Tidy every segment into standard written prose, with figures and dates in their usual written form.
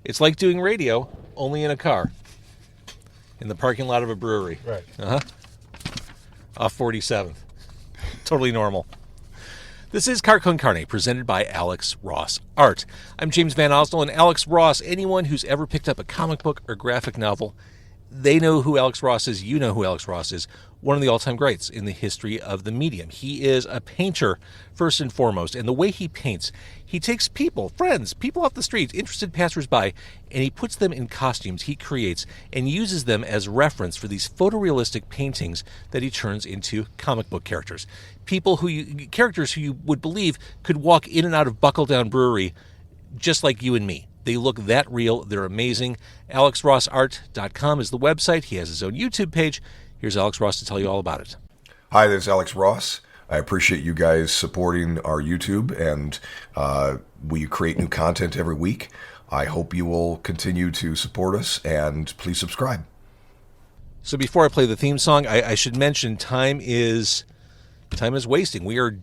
It's like doing radio, only in a car. In the parking lot of a brewery. Right. Off 47th. Totally normal. This is Con Carne, presented by Alex Ross Art. I'm James Van Osdell, and Alex Ross, anyone who's ever picked up a comic book or graphic novel, they know who Alex Ross is. You know who Alex Ross is. One of the all-time greats in the history of the medium. He is a painter, first and foremost. And the way he paints, he takes people, friends, people off the street, interested passersby, and he puts them in costumes he creates and uses them as reference for these photorealistic paintings that he turns into comic book characters. Characters who you would believe could walk in and out of BuckleDown Brewery just like you and me. They look that real. They're amazing. AlexRossArt.com is the website. He has his own YouTube page. Here's Alex Ross to tell you all about it. Hi, this is Alex Ross. I appreciate you guys supporting our YouTube, and we create new content every week. I hope you will continue to support us, and please subscribe. So before I play the theme song, I should mention time is wasting. We are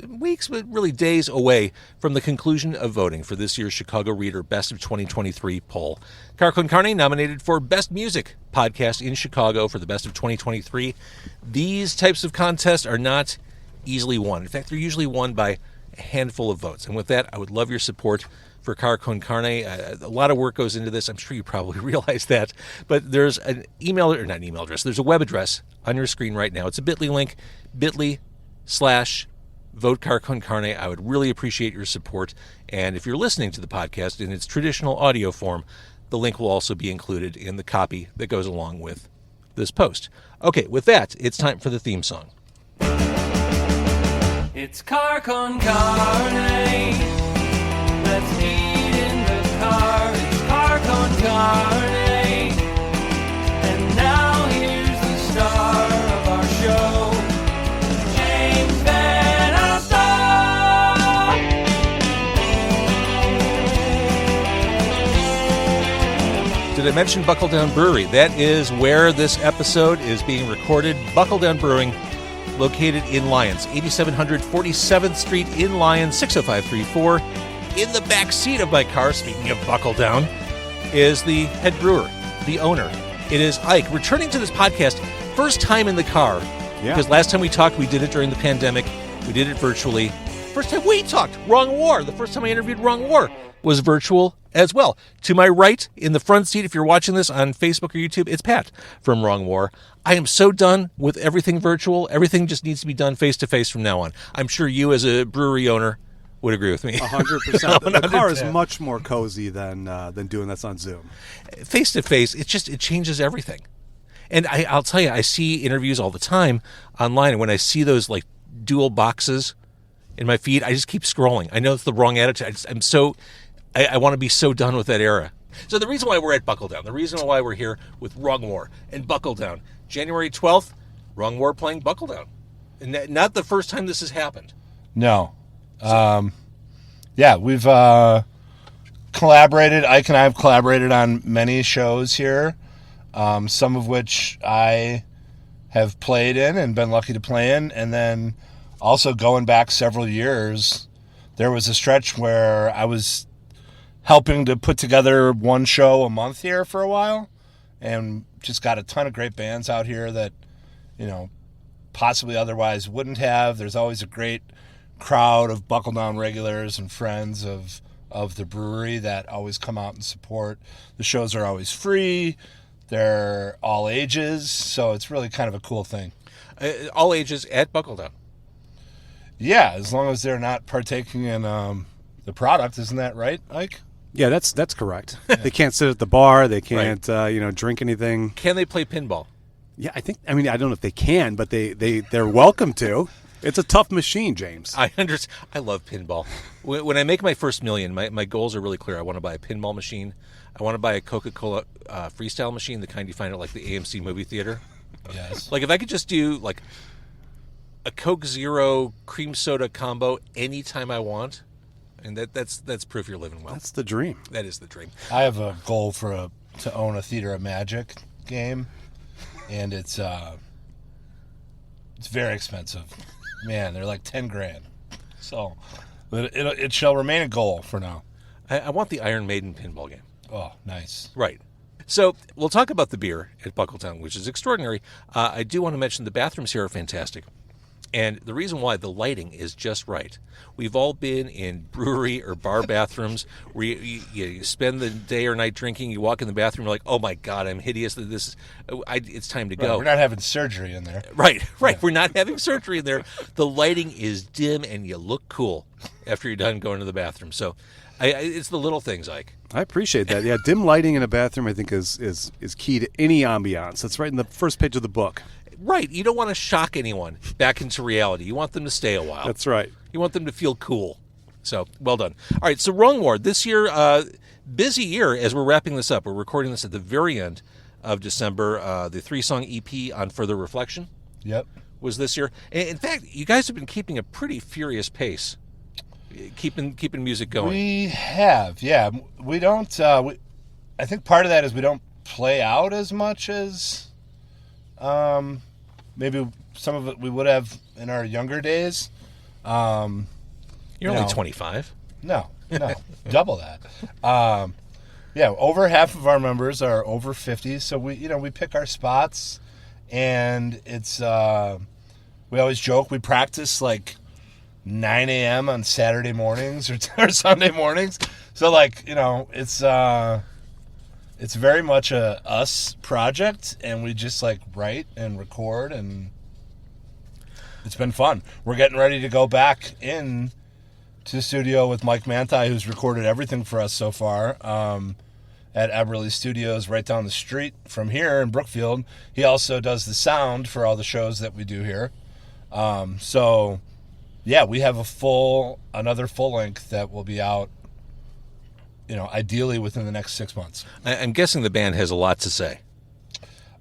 weeks, but really days away from the conclusion of voting for this year's Chicago Reader Best of 2023 poll. Con Carne nominated for Best Music Podcast in Chicago for the Best of 2023. These types of contests are not easily won. In fact, they're usually won by a handful of votes. And with that, I would love your support for Con Carne. A lot of work goes into this. I'm sure you probably realize that. But there's an there's a web address on your screen right now. It's a bit.ly link, bit.ly/vote Con Carne. I would really appreciate your support. And if you're listening to the podcast in its traditional audio form, the link will also be included in the copy that goes along with this post. Okay, with that, it's time for the theme song. It's Con Carne. Let's eat in the car. It's Con Carne. And now here's the star of our show, James Van Osdell. Did I mention BuckleDown Brewery? That is where this episode is being recorded. BuckleDown Brewing, located in Lyons, 8700 47th Street in Lyons, 60534. In the back seat of my car, speaking of BuckleDown, is the head brewer, the owner. It is Ike, returning to this podcast, first time in the car. Yeah. Because last time we talked, we did it during the pandemic. We did it virtually. First time we talked, Wrong War. The first time I interviewed Wrong War was virtual as well. To my right, in the front seat, if you're watching this on Facebook or YouTube, it's Pat from Wrong War. I am so done with everything virtual. Everything just needs to be done face-to-face from now on. I'm sure you, as a brewery owner, would agree with me. 100%. The car is much more cozy than doing this on Zoom. Face-to-face, it changes everything. And I'll tell you, I see interviews all the time online, and when I see those like dual boxes in my feed, I just keep scrolling. I know it's the wrong attitude. I want to be so done with that era. So the reason why we're at BuckleDown, the reason why we're here with Wrong War and BuckleDown, January 12th, Wrong War playing BuckleDown. And not the first time this has happened. No. We've collaborated. Ike and I have collaborated on many shows here, some of which I have played in and been lucky to play in. And then also going back several years, there was a stretch where I was helping to put together one show a month here for a while, and just got a ton of great bands out here that, possibly otherwise wouldn't have. There's always a great crowd of BuckleDown regulars and friends of the brewery that always come out and support. The shows are always free. They're all ages, so it's really kind of a cool thing. All ages at BuckleDown. Yeah, as long as they're not partaking in the product. Isn't that right, Ike? Yeah, that's correct. They can't sit at the bar. They can't, drink anything. Can they play pinball? Yeah, I don't know if they can, but they're welcome to. It's a tough machine, James. I understand. I love pinball. When I make my first million, my goals are really clear. I want to buy a pinball machine. I want to buy a Coca-Cola freestyle machine, the kind you find at like the AMC movie theater. Yes. Like if I could just do like a Coke Zero cream soda combo anytime I want, and that's proof you're living well. That's the dream. That is the dream. I have a goal to own a Theater of Magic game, and it's very expensive. Man, they're like $10,000. So, but it shall remain a goal for now. I want the Iron Maiden pinball game. Oh, nice. Right. So we'll talk about the beer at BuckleDown, which is extraordinary. I do want to mention the bathrooms here are fantastic. And the reason why, the lighting is just right. We've all been in brewery or bar bathrooms where you spend the day or night drinking. You walk in the bathroom, you're like, oh my God, I'm hideous. It's time to Right, go. we're not having surgery in there. Right. We're not having surgery in there. The lighting is dim, and you look cool after you're done going to the bathroom. So it's the little things, Ike. I appreciate that. Yeah, dim lighting in a bathroom, I think, is key to any ambiance. That's right in the first page of the book. Right. You don't want to shock anyone back into reality. You want them to stay a while. That's right. You want them to feel cool. So, well done. All right, so Wrong War. This year, busy year as we're wrapping this up. We're recording this at the very end of December. The 3-song EP on Further Reflection Yep. was this year. In fact, you guys have been keeping a pretty furious pace, keeping music going. We have, yeah. We don't. I think part of that is we don't play out as much as maybe some of it we would have in our younger days. You're only 25. No, double that. Yeah, over half of our members are over 50, so we pick our spots, and it's we always joke we practice like 9 a.m. on Saturday mornings or Sunday mornings. So it's very much a us project, and we just like write and record, and it's been fun. We're getting ready to go back in to the studio with Mike Manthai, who's recorded everything for us so far, at Eberly Studios right down the street from here in Brookfield. He also does the sound for all the shows that we do here. So yeah, we have another full length that will be out, ideally within the next 6 months. I'm guessing the band has a lot to say.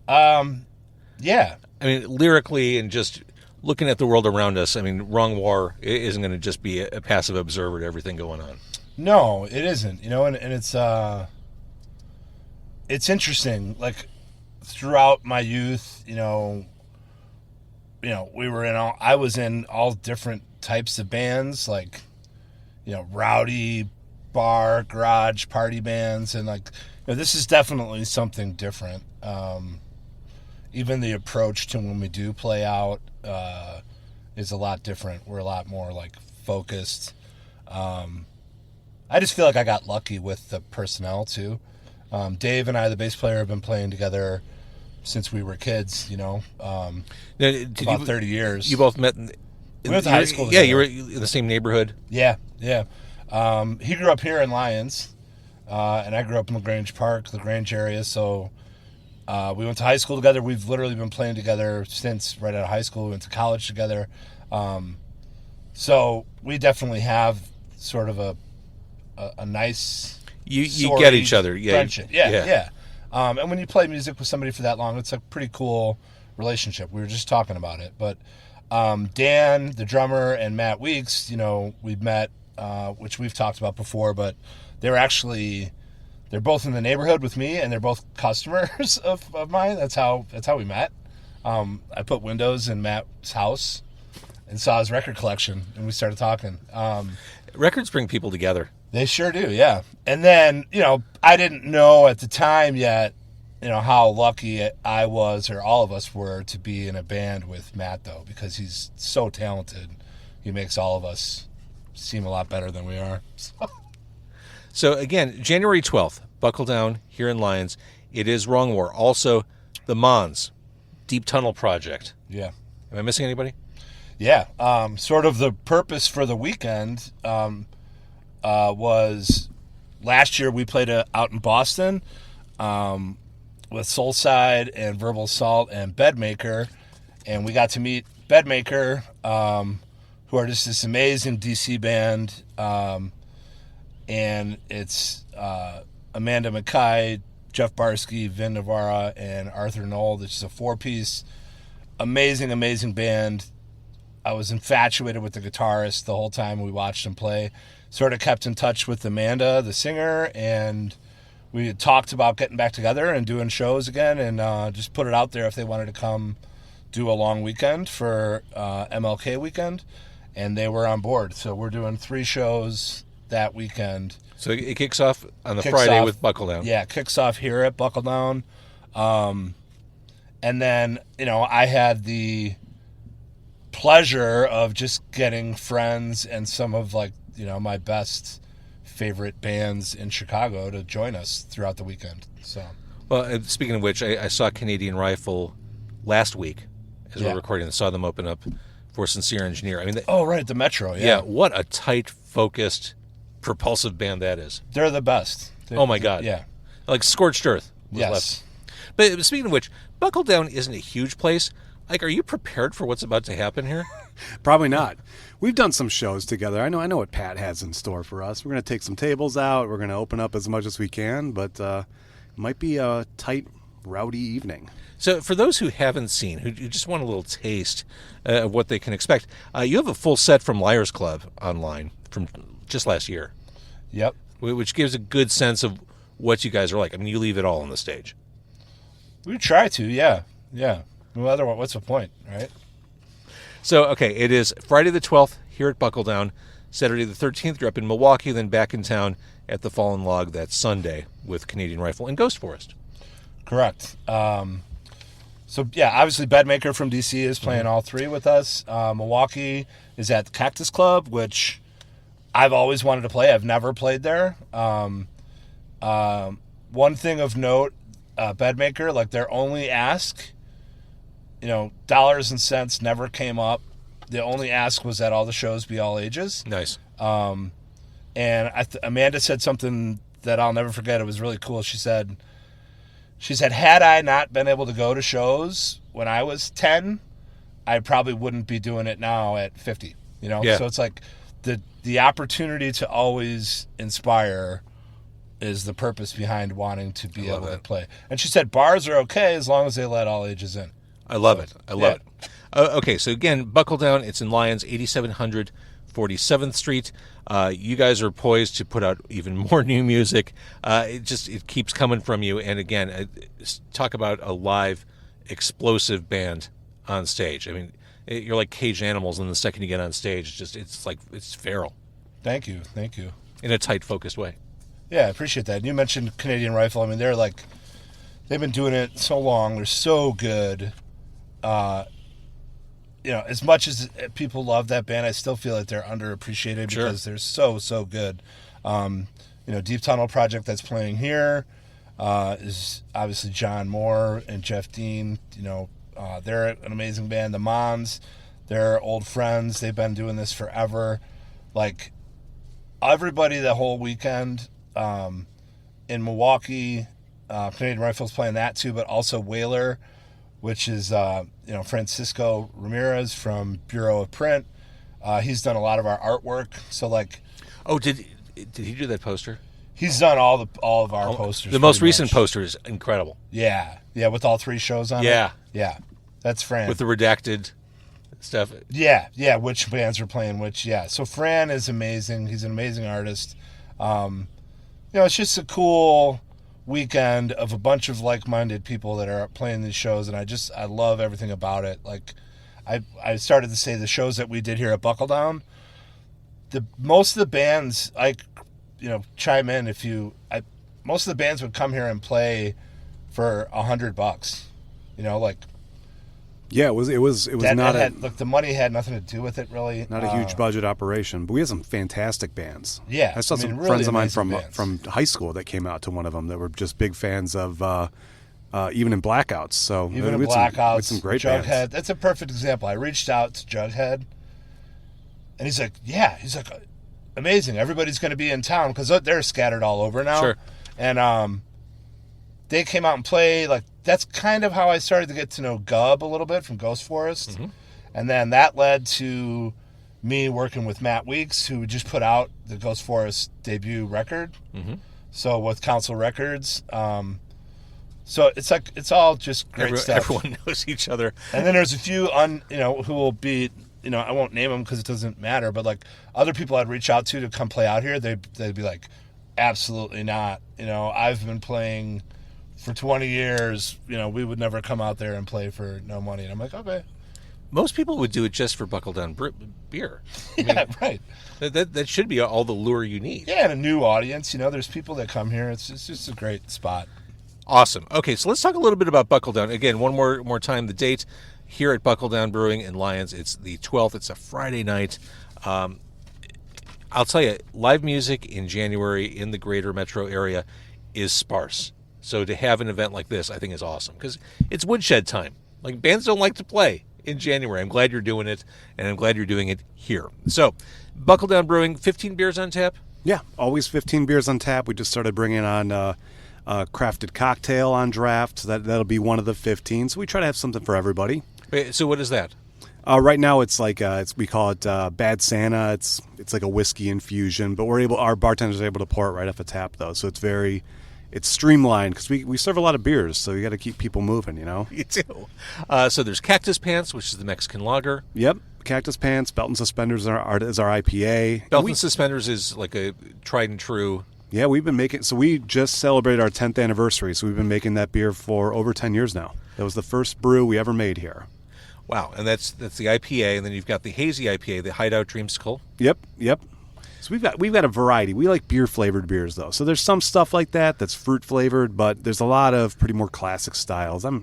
Yeah. I mean, lyrically and just looking at the world around us, I mean, Wrong War isn't going to just be a passive observer to everything going on. No, it isn't. And it's interesting. Like throughout my youth, I was in all different types of bands, like, rowdy bar, garage, party bands, and this is definitely something different. Even the approach to when we do play out is a lot different. We're a lot more focused. I just feel like I got lucky with the personnel too. Dave and I, the bass player, have been playing together since we were kids. About 30 years. You both met. We went to high school Yeah, together. you were in the same neighborhood. Yeah. He grew up here in Lyons, and I grew up in LaGrange Park, LaGrange area. So we went to high school together. We've literally been playing together since right out of high school. We went to college together. So we definitely have sort of a nice You get each other. Yeah. friendship. Yeah. And when you play music with somebody for that long, it's a pretty cool relationship. We were just talking about it. But Dan, the drummer, and Matt Weeks, we've met, which we've talked about before, but they're both in the neighborhood with me, and they're both customers of mine. That's how we met. I put windows in Matt's house and saw his record collection, and we started talking. Records bring people together. They sure do, yeah. And then, I didn't know at the time yet, how lucky I was, or all of us were, to be in a band with Matt, though, because he's so talented. He makes all of us seem a lot better than we are. So, again, January 12th, BuckleDown here in Lyons. It is Wrong War. Also, the Mons, Deep Tunnel Project. Yeah. Am I missing anybody? Yeah. Sort of the purpose for the weekend was last year we played out in Boston with Soulside and Verbal Assault and Bedmaker, and we got to meet Bedmaker, who are just this amazing DC band, and it's Amanda McKay, Jeff Barsky, Vin Navarra, and Arthur Knoll. This is a 4-piece, amazing band. I was infatuated with the guitarist the whole time we watched him play. Sort of kept in touch with Amanda, the singer, and we had talked about getting back together and doing shows again, and just put it out there if they wanted to come do a long weekend for MLK weekend, and they were on board. So we're doing 3 shows that weekend. So it kicks off on the Kicks Friday off- with BuckleDown. Yeah, kicks off here at BuckleDown. And then, I had the pleasure of just getting friends and some of my best favorite bands in Chicago to join us throughout the weekend. So, Well, speaking of which, I saw Canadian Rifle last week as Yeah. we're recording. I saw them open up for Sincere Engineer. I mean, oh, right, the Metro. yeah, what a tight, focused, propulsive band that is. They're the best. Oh, my God. Yeah. Like scorched earth was Yes. left. But speaking of which, BuckleDown isn't a huge place. Like, are you prepared for what's about to happen here? Probably not. We've done some shows together. I know what Pat has in store for us. We're going to take some tables out. We're going to open up as much as we can, but it might be a tight, rowdy evening. So for those who haven't seen, who just want a little taste of what they can expect, you have a full set from Liars Club online from just last year, Yep. which gives a good sense of what you guys are like. I mean, you leave it all on the stage. We try to, yeah. Yeah. Well, otherwise, what's the point, right? So, okay, it is Friday the 12th here at BuckleDown. Saturday the 13th, you're up in Milwaukee, then back in town at the Fallen Log that Sunday with Canadian Rifle and Ghost Forest. Correct. So, yeah, obviously Bedmaker from DC is playing all three with us. Milwaukee is at the Cactus Club, which I've always wanted to play. I've never played there. One thing of note, Bedmaker, like their only ask, dollars and cents never came up. The only ask was that all the shows be all ages. Nice. And Amanda said something that I'll never forget. It was really cool. She said, had I not been able to go to shows when I was 10, I probably wouldn't be doing it now at 50. Yeah. So it's like the opportunity to always inspire is the purpose behind wanting to be able to play. And she said bars are okay as long as they let all ages in. I love it. I love Yeah. it. Okay, so again, BuckleDown, it's in Lyons, 8700 47th Street. You guys are poised to put out even more new music. It keeps coming from you. And again, talk about a live, explosive band on stage. I mean, you're like caged animals, and the second you get on stage, it's feral Thank you. in a tight, focused way. Yeah, I appreciate that. You mentioned Canadian Rifle. I mean, they've been doing it so long. They're so good. As much as people love that band, I still feel like they're underappreciated Sure. because they're so, so good. Deep Tunnel Project that's playing here is obviously John Moore and Jeff Dean. They're an amazing band. The Mons, they're old friends. They've been doing this forever. Like, everybody the whole weekend in Milwaukee, Canadian Rifle's playing that too, but also Whaler, which is Francisco Ramirez from Bureau of Print. He's done a lot of our artwork. So Did he do that poster? he's done all of our posters. The most pretty recent much. poster is incredible. Yeah, with all three shows on Yeah. it. Yeah, that's Fran. With the redacted stuff. Yeah, which bands are playing which, yeah. So Fran is amazing. He's an amazing artist. It's just a cool weekend of a bunch of like-minded people that are playing these shows, and I love everything about it. Like, I started to say the shows that we did here at BuckleDown, most of the bands, chime in if most of the bands would come here and play for $100. Yeah, it was the money had nothing to do with it, really. not a huge budget operation, but we had some fantastic bands. Yeah, I saw I mean, some really friends of mine amazing bands. from high school that came out to one of them that were just big fans of even in Blackouts. So Even in we had Blackouts, some great Jughead. bands. That's a perfect example. I reached out to Jughead, and he's like, amazing. Everybody's going to be in town because they're scattered all over now. Sure. And they came out and played. Like, that's kind of how I started to get to know Gub a little bit from Ghost Forest. Mm-hmm. And then that led to me working with Matt Weeks, who just put out the Ghost Forest debut record. Mm-hmm. So with Council Records. So it's all just great stuff. Everyone knows each other. And then there's a few who will be, I won't name them because it doesn't matter, but like other people I'd reach out to come play out here, they'd be like, absolutely not. I've been playing for 20 years. We would never come out there and play for no money. And I'm like, okay. Most people would do it just for BuckleDown beer. Yeah, right. That should be all the lure you need. Yeah, and a new audience. There's people that come here. It's just a great spot. Awesome. Okay, so let's talk a little bit about BuckleDown. Again, one more time, the date here at BuckleDown Brewing in Lyons. It's the 12th. It's a Friday night. I'll tell you, live music in January in the greater metro area is sparse. So to have an event like this, I think is awesome because it's woodshed time. Like, bands don't like to play in January. I'm glad you're doing it, and I'm glad you're doing it here. So, BuckleDown Brewing, 15 beers on tap? Yeah, always 15 beers on tap. We just started bringing on a crafted cocktail on draft. So that'll be one of the 15. So we try to have something for everybody. Wait, so what is that? Right now it's like we call it Bad Santa. It's like a whiskey infusion, but our bartenders are able to pour it right off a tap though. So it's streamlined because we serve a lot of beers, so you got to keep people moving, You do. So there's Cactus Pants, which is the Mexican lager. Yep, Cactus Pants, Belt and Suspenders is our IPA. Belt and Suspenders is like a tried and true. Yeah, we've been making. So we just celebrated our 10th anniversary, so we've been making that beer for over 10 years now. That was the first brew we ever made here. Wow, and that's the IPA, and then you've got the hazy IPA, the Hideout Dreamsicle. Yep. So we've got a variety. We like beer flavored beers though. So there's some stuff like that's fruit flavored, but there's a lot of pretty more classic styles. I'm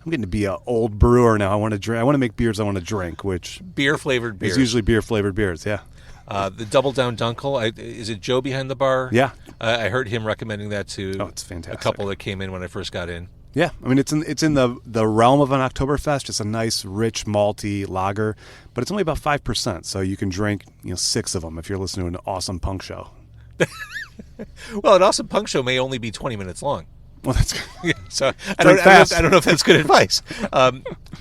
getting to be an old brewer now. I want to make beers I want to drink, which beer flavored beers. It's usually beer flavored beers. Yeah. The Double Down Dunkel. Is it Joe behind the bar? Yeah. I heard him recommending that to it's fantastic. A couple that came in when I first got in. Yeah, I mean it's in the realm of an Oktoberfest. It's a nice, rich, malty lager, but it's only about 5%, so you can drink 6 of them if you're listening to an awesome punk show. Well, an awesome punk show may only be 20 minutes long. Well, that's yeah, so I fast. don't know if that's good advice.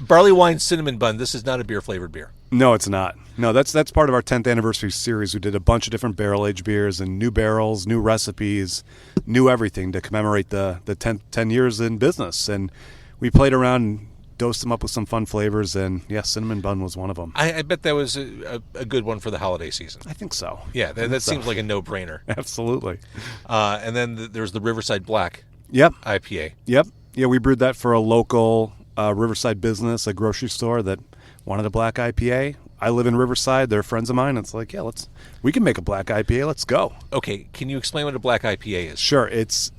Barley wine cinnamon bun. This is not a beer flavored beer. No, it's not. No, that's part of our 10th anniversary series. We did a bunch of different barrel aged beers and new barrels, new recipes, new everything to commemorate the 10 years in business. And we played around and dosed them up with some fun flavors. And yeah, cinnamon bun was one of them. I bet that was a good one for the holiday season. I think so. Yeah, that seems like a no brainer. Absolutely. And then there's the Riverside Black. Yep. IPA. Yep. Yeah, we brewed that for a local Riverside business, a grocery store that wanted a black IPA. I live in Riverside. They're friends of mine. It's like, yeah, we can make a black IPA. Let's go. Okay, can you explain what a black IPA is? Sure. It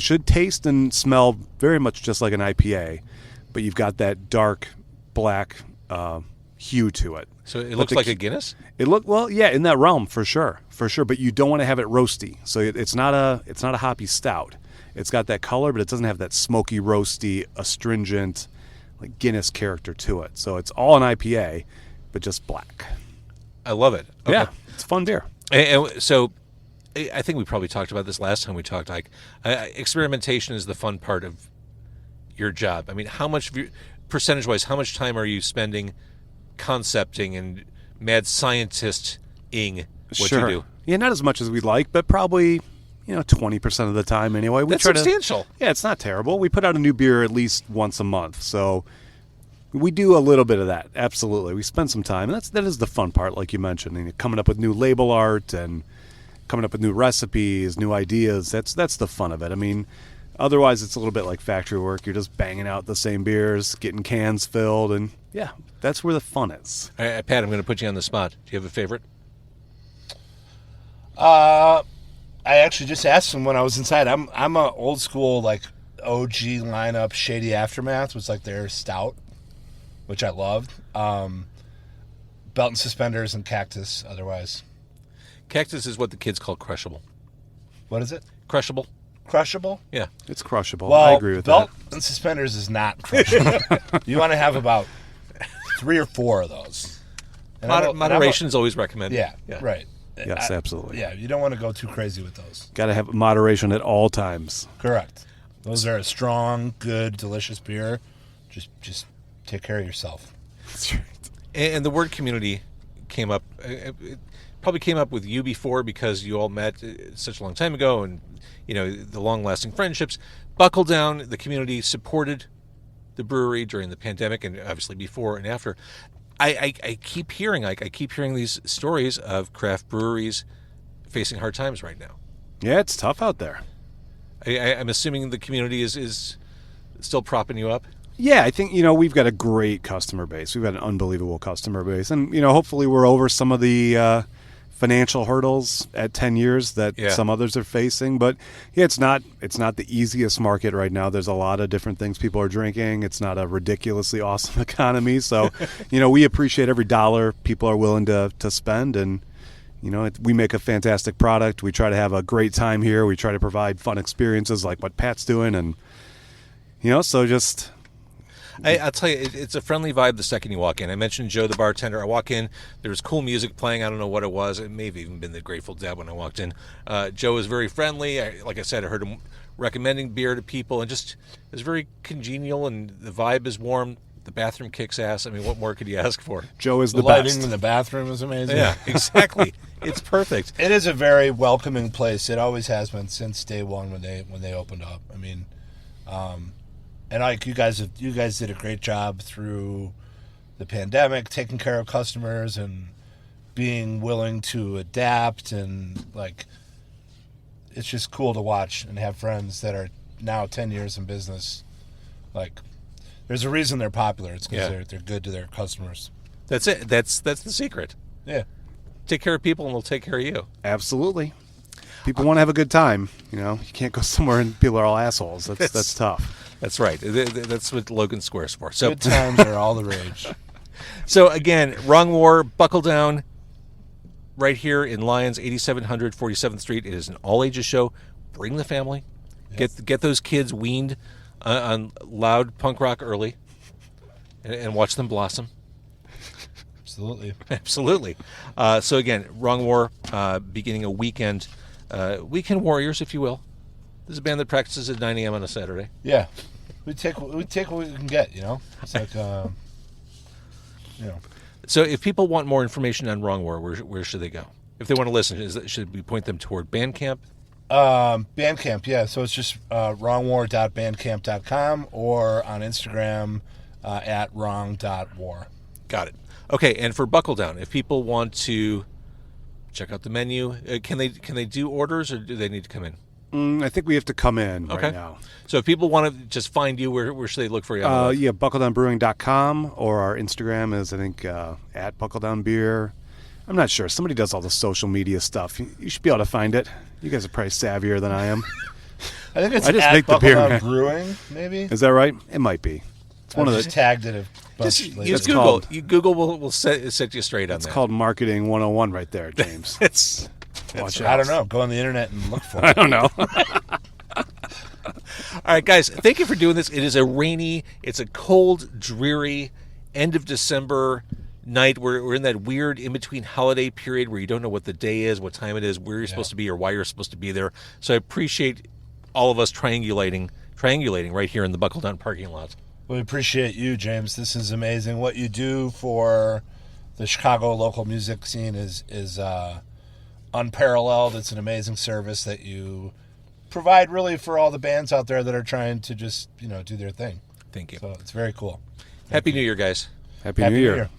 should taste and smell very much just like an IPA, but you've got that dark black hue to it. So it looks like a Guinness? Yeah, in that realm for sure. But you don't want to have it roasty. So it's not a hoppy stout. It's got that color, but it doesn't have that smoky, roasty, astringent, like Guinness character to it. So it's all an IPA, but just black. I love it. Okay. Yeah, it's fun beer. And so I think we probably talked about this last time we talked. Like, experimentation is the fun part of your job. I mean, percentage-wise, how much time are you spending concepting and mad scientist-ing what you do? Yeah, not as much as we'd like, but probably 20% of the time anyway. That's substantial. Yeah, it's not terrible. We put out a new beer at least once a month, so we do a little bit of that. Absolutely, we spend some time, and that is the fun part, like you mentioned, and coming up with new label art and coming up with new recipes, new ideas. That's the fun of it. I mean, otherwise it's a little bit like factory work. You're just banging out the same beers, getting cans filled, and yeah, that's where the fun is. All right, Pat, I'm going to put you on the spot. Do you have a favorite? I actually just asked him when I was inside. I'm a old school like OG lineup. Shady Aftermath was like their stout, which I loved. Belt and Suspenders and Cactus. Otherwise, Cactus is what the kids call crushable. What is it? Crushable. Crushable? Yeah, it's crushable. Well, I agree with Belt that. and Suspenders is not crushable. You want to have about 3 or 4 of those. And moderation is always recommended. Yeah, right. Yes, absolutely. Yeah, you don't want to go too crazy with those. Got to have moderation at all times. Correct. Those are a strong, good, delicious beer. Just take care of yourself. That's right. And the word community came up. It probably came up with you before because you all met such a long time ago, and the long-lasting friendships. BuckleDown, the community supported the brewery during the pandemic, and obviously before and after. I keep hearing these stories of craft breweries facing hard times right now. Yeah, it's tough out there. I'm assuming the community is still propping you up. Yeah, I think, we've got a great customer base. We've got an unbelievable customer base. And, hopefully we're over some of the financial hurdles at 10 years that some others are facing. But, yeah, it's not the easiest market right now. There's a lot of different things people are drinking. It's not a ridiculously awesome economy. So, we appreciate every dollar people are willing to spend. And, we make a fantastic product. We try to have a great time here. We try to provide fun experiences like what Pat's doing. And, so just... I'll tell you, it's a friendly vibe the second you walk in. I mentioned Joe, the bartender. I walk in, there was cool music playing. I don't know what it was. It may have even been the Grateful Dead when I walked in. Joe was very friendly. Like I said, I heard him recommending beer to people, and just it was very congenial, and the vibe is warm. The bathroom kicks ass. I mean, what more could you ask for? Joe is The the lighting best. in the bathroom is amazing. Yeah, exactly. It's perfect. It is a very welcoming place. It always has been since day one when they opened up. I mean, and like you guys did a great job through the pandemic, taking care of customers and being willing to adapt, and like it's just cool to watch and have friends that are now 10 years in business. Like, there's a reason they're popular. It's because they're good to their customers. That's it. That's the secret. Yeah. Take care of people, and they'll take care of you. Absolutely. People want to have a good time. You can't go somewhere and people are all assholes. That's tough. That's right. That's what Logan Square's for. So, Good times are all the rage. so again, Wrong War, Buckle Down, right here in Lyons, 8700 47th Street. It is an all-ages show. Bring the family. Yes. Get those kids weaned on loud punk rock early, and watch them blossom. Absolutely. Absolutely. So again, Wrong War, beginning a weekend warriors, if you will. This is a band that practices at 9 a.m. on a Saturday. Yeah. We take what we can get, It's like, So if people want more information on Wrong War, where should they go? If they want to listen, should we point them toward Bandcamp? Bandcamp, yeah. So it's just wrongwar.bandcamp.com or on Instagram at wrong.war. Got it. Okay, and for Buckle Down, if people want to check out the menu, can they do orders, or do they need to come in? I think we have to come in Okay. right now. So if people want to just find you, where should they look for you? Yeah, BuckleDownBrewing.com, or our Instagram is, I think, at BuckleDownBeer. I'm not sure. Somebody does all the social media stuff. You should be able to find it. You guys are probably savvier than I am. I think it's I just at make the beer, BuckleDown man. Brewing, maybe. Is that right? It might be. It's one of just the. tagged it a bunch. Just later. use It's Google. called- Google will set you straight on It's that. called Marketing 101 right there, James. It's Watch I out. don't know. Go on the internet and look for I it. don't know. all right, guys. Thank you for doing this. It is it's a cold, dreary end of December night. We're in that weird in between holiday period where you don't know what the day is, what time it is, where you're supposed to be, or why you're supposed to be there. So I appreciate all of us triangulating right here in the Buckle Down parking lot. We appreciate you, James. This is amazing. What you do for the Chicago local music scene is unparalleled. It's an amazing service that you provide really for all the bands out there that are trying to just, do their thing. Thank you. So it's very cool. Happy New Year, guys. Happy New Year.